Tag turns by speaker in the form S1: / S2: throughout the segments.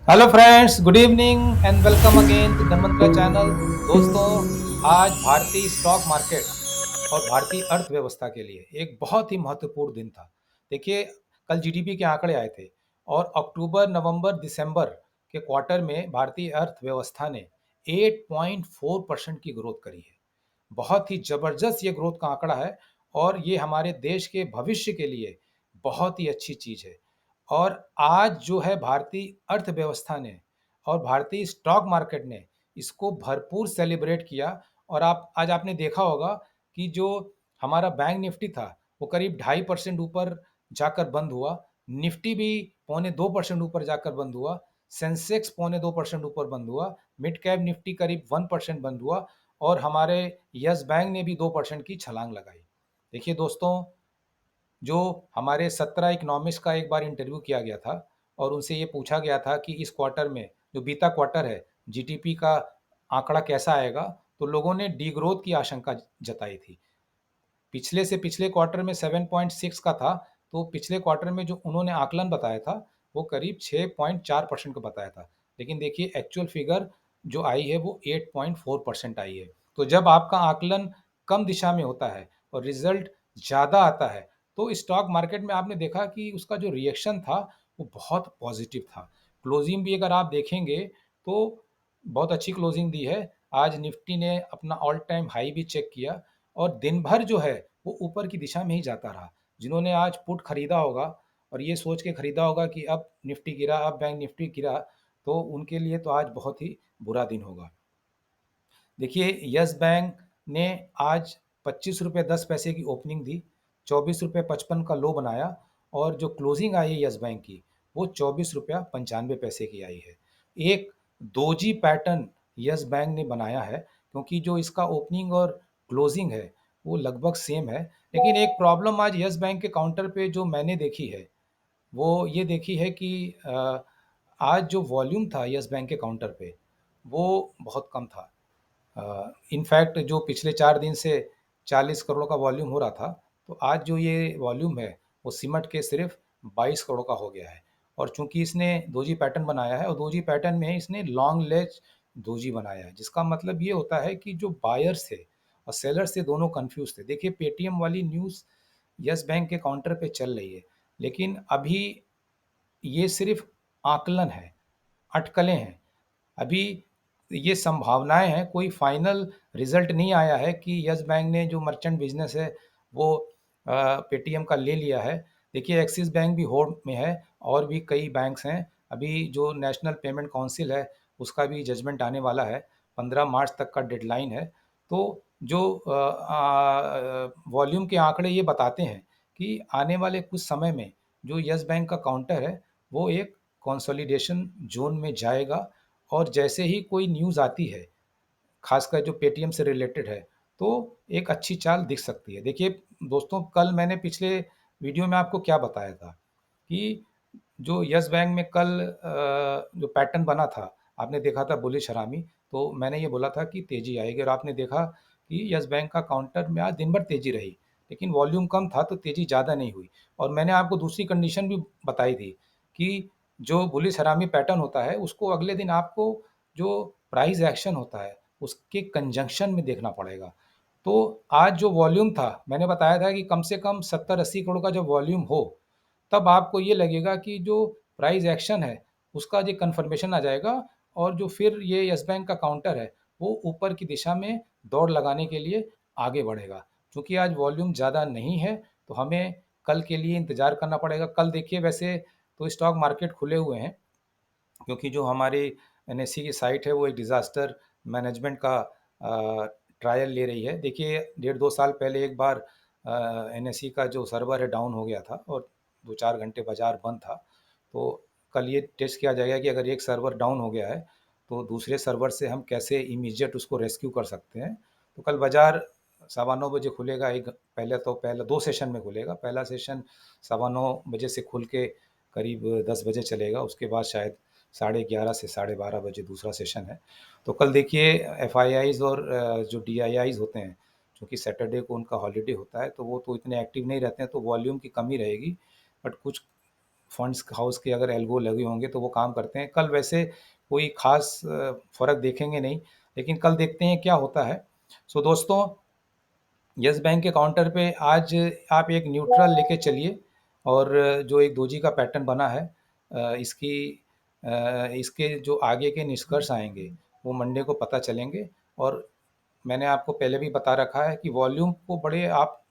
S1: Hello friends, good evening and welcome again to Dhanvantara channel. दोस्तों, आज भारतीय स्टॉक मार्केट और भारतीय अर्थव्यवस्था के लिए एक बहुत ही महत्वपूर्ण दिन था। देखिए, कल जीडीपी के आंकड़े आए थे और अक्टूबर, नवंबर, दिसंबर के क्वार्टर में भारतीय अर्थव्यवस्था ने 8.4% की ग्रोथ करी है। बहुत ही ज़बरदस्त ये ग्रोथ का आंकड़ा है और ये हमारे देश के भविष्य के लिए बहुत ही अच्छी चीज़ है। और आज जो है भारतीय अर्थव्यवस्था ने और भारतीय स्टॉक मार्केट ने इसको भरपूर सेलिब्रेट किया। और आप आज आपने देखा होगा कि जो हमारा बैंक निफ्टी था वो करीब 2.5% ऊपर जाकर बंद हुआ। निफ्टी भी 0.25% ऊपर जाकर बंद हुआ। सेंसेक्स 0.2% ऊपर बंद हुआ। मिड कैप निफ्टी करीब 1% बंद हुआ और हमारे यस बैंक ने भी 2% की छलांग लगाई। देखिए दोस्तों, जो हमारे 17 इकोनॉमिस्ट का एक बार इंटरव्यू किया गया था और उनसे ये पूछा गया था कि इस क्वार्टर में जो बीता क्वार्टर है जीडीपी का आंकड़ा कैसा आएगा, तो लोगों ने डीग्रोथ की आशंका जताई थी। पिछले से पिछले क्वार्टर में 7.6 का था, तो पिछले क्वार्टर में जो उन्होंने आकलन बताया था वो करीब 6.4% का बताया था। लेकिन देखिए एक्चुअल फिगर जो आई है वो 8.4% आई है। तो जब आपका आकलन कम दिशा में होता है और रिजल्ट ज़्यादा आता है तो स्टॉक मार्केट में आपने देखा कि उसका जो रिएक्शन था वो बहुत पॉजिटिव था। क्लोजिंग भी अगर आप देखेंगे तो बहुत अच्छी क्लोजिंग दी है। आज निफ्टी ने अपना ऑल टाइम हाई भी चेक किया और दिन भर जो है वो ऊपर की दिशा में ही जाता रहा। जिन्होंने आज पुट खरीदा होगा और ये सोच के खरीदा होगा कि अब निफ्टी गिरा, अब बैंक निफ्टी गिरा, तो उनके लिए तो आज बहुत ही बुरा दिन होगा। देखिए, यस बैंक ने आज 25 रुपये 10 पैसे की ओपनिंग दी, 24 रुपये 55 का लो बनाया और जो क्लोजिंग आई है यस बैंक की वो 24 रुपया 95 पैसे की आई है। एक दोजी पैटर्न यस बैंक ने बनाया है, क्योंकि जो इसका ओपनिंग और क्लोजिंग है वो लगभग सेम है। लेकिन एक प्रॉब्लम आज यस बैंक के काउंटर पे जो मैंने देखी है वो ये देखी है कि आज जो वॉल्यूम था यस बैंक के काउंटर पे वो बहुत कम था। इनफैक्ट जो पिछले 4 दिन से 40 करोड़ का वॉल्यूम हो रहा था, तो आज जो ये वॉल्यूम है, वो सिमट के सिर्फ 22 करोड़ का हो गया है। और चूंकि इसने दोजी पैटर्न बनाया है और दोजी पैटर्न में इसने लॉन्ग लेज दोजी बनाया है, जिसका मतलब ये होता है कि जो बायर्स थे और सेलर्स थे दोनों कंफ्यूज थे। देखिए, पेटीएम वाली न्यूज़ यस बैंक के काउंटर पे चल रही है, लेकिन अभी ये सिर्फ आकलन है, अटकलें हैं। अभी ये संभावनाएँ हैं, कोई फाइनल रिज़ल्ट नहीं आया है कि यस बैंक ने जो मर्चेंट बिज़नेस है वो पेटीएम का ले लिया है। देखिए, एक्सिस बैंक भी होड़ में है और भी कई बैंक्स हैं। अभी जो नेशनल पेमेंट काउंसिल है उसका भी जजमेंट आने वाला है, 15 मार्च तक का डेडलाइन है। तो जो वॉल्यूम के आंकड़े ये बताते हैं कि आने वाले कुछ समय में जो यस बैंक का काउंटर है वो एक कंसोलिडेशन ज़ोन में जाएगा। और जैसे ही कोई न्यूज़ आती है, खासकर जो पेटीएम से रिलेटेड है, तो एक अच्छी चाल दिख सकती है। देखिए दोस्तों, कल मैंने पिछले वीडियो में आपको क्या बताया था कि जो यस बैंक में कल जो पैटर्न बना था, आपने देखा था बुलिश हरामी, तो मैंने ये बोला था कि तेज़ी आएगी और आपने देखा कि यस बैंक का काउंटर में आज दिन भर तेज़ी रही, लेकिन वॉल्यूम कम था तो तेज़ी ज़्यादा नहीं हुई। और मैंने आपको दूसरी कंडीशन भी बताई थी कि जो बुलिश हरामी पैटर्न होता है, उसको अगले दिन आपको जो प्राइस एक्शन होता है, उसके कंजंक्शन में देखना पड़ेगा। तो आज जो वॉल्यूम था, मैंने बताया था कि कम से कम 70-80 करोड़ का जब वॉल्यूम हो, तब आपको ये लगेगा कि जो प्राइस एक्शन है, उसका जो कन्फर्मेशन आ जाएगा और जो फिर ये यस बैंक का काउंटर है, वो ऊपर की दिशा में दौड़ लगाने के लिए आगे बढ़ेगा। चूँकि आज वॉल्यूम ज़्यादा नहीं है, तो हमें कल के लिए इंतज़ार करना पड़ेगा। कल देखिए, वैसे तो स्टॉक मार्केट खुले हुए हैं, क्योंकि जो हमारी एनएससी की साइट है वो एक डिज़ास्टर मैनेजमेंट का ट्रायल ले रही है। देखिए, 1.5-2 साल पहले एक बार एनएससी का जो सर्वर है डाउन हो गया था और 2-4 घंटे बाज़ार बंद था। तो कल ये टेस्ट किया जाएगा कि अगर एक सर्वर डाउन हो गया है, तो दूसरे सर्वर से हम कैसे इमीडिएट उसको रेस्क्यू कर सकते हैं। तो कल बाज़ार 9:15 बजे खुलेगा। एक पहले 2 सेशन में खुलेगा। पहला सेशन 9:15 बजे से खुल के करीब 10 बजे चलेगा। उसके बाद शायद 11:30 से 12:30 बजे दूसरा सेशन है। तो कल देखिए, एफआईआईज़ और जो डीआईआईज़ होते हैं, चूँकि सैटरडे को उनका हॉलिडे होता है, तो वो तो इतने एक्टिव नहीं रहते हैं, तो वॉल्यूम की कमी रहेगी। बट कुछ फंड्स हाउस के अगर एल्गो लगे होंगे तो वो काम करते हैं। कल वैसे कोई ख़ास फ़र्क देखेंगे नहीं, लेकिन कल देखते हैं क्या होता है। सो दोस्तों, यस बैंक के काउंटर पे आज आप एक न्यूट्रल लेके चलिए, और जो एक दोजी का पैटर्न बना है, इसके जो आगे के निष्कर्ष आएंगे वो मंडे को पता चलेंगे। और मैंने आपको पहले भी बता रखा है कि वॉल्यूम को बड़े आप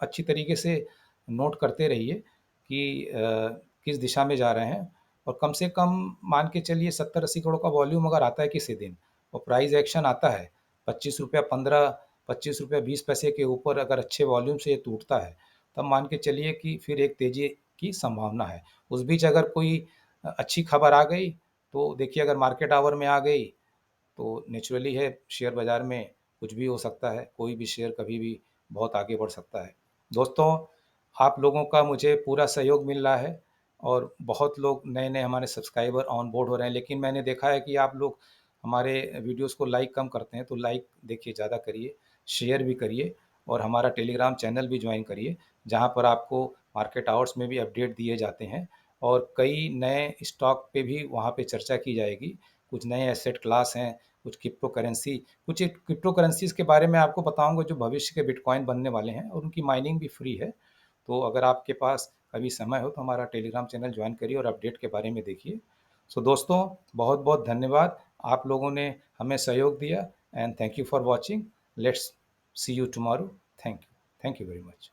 S1: अच्छी तरीके से नोट करते रहिए कि किस दिशा में जा रहे हैं। और कम से कम मान के चलिए 70-80 करोड़ का वॉल्यूम अगर आता है किसी दिन, और प्राइस एक्शन आता है 25 रुपया 15, 25 रुपया 20 पैसे के ऊपर, अगर अच्छे वॉल्यूम से ये टूटता है, तब मान के चलिए कि फिर एक तेजी की संभावना है। उस बीच अगर कोई अच्छी खबर आ गई, तो देखिए अगर मार्केट आवर में आ गई, तो नेचुरली है, शेयर बाज़ार में कुछ भी हो सकता है, कोई भी शेयर कभी भी बहुत आगे बढ़ सकता है। दोस्तों, आप लोगों का मुझे पूरा सहयोग मिल रहा है, और बहुत लोग नए-नए हमारे सब्सक्राइबर ऑन बोर्ड हो रहे हैं, लेकिन मैंने देखा है कि आप लोग हमारे वीडियोज़ को लाइक कम करते हैं, तो लाइक देखिए ज़्यादा करिए, शेयर भी करिए, और हमारा टेलीग्राम चैनल भी जॉइन करिए, जहाँ पर आपको मार्केट आवर्स में भी अपडेट दिए जाते हैं, और कई नए स्टॉक पे भी वहाँ पे चर्चा की जाएगी। कुछ नए एसेट क्लास हैं, कुछ क्रिप्टो करेंसीज़ के बारे में आपको बताऊँगा, जो भविष्य के बिटकॉइन बनने वाले हैं, और उनकी माइनिंग भी फ्री है। तो अगर आपके पास कभी समय हो तो हमारा टेलीग्राम चैनल ज्वाइन करिए और अपडेट के बारे में देखिए। सो दोस्तों, बहुत-बहुत धन्यवाद। आप लोगों ने हमें सहयोग दिया, and thank you for watching. Let's see you tomorrow. Thank you very much.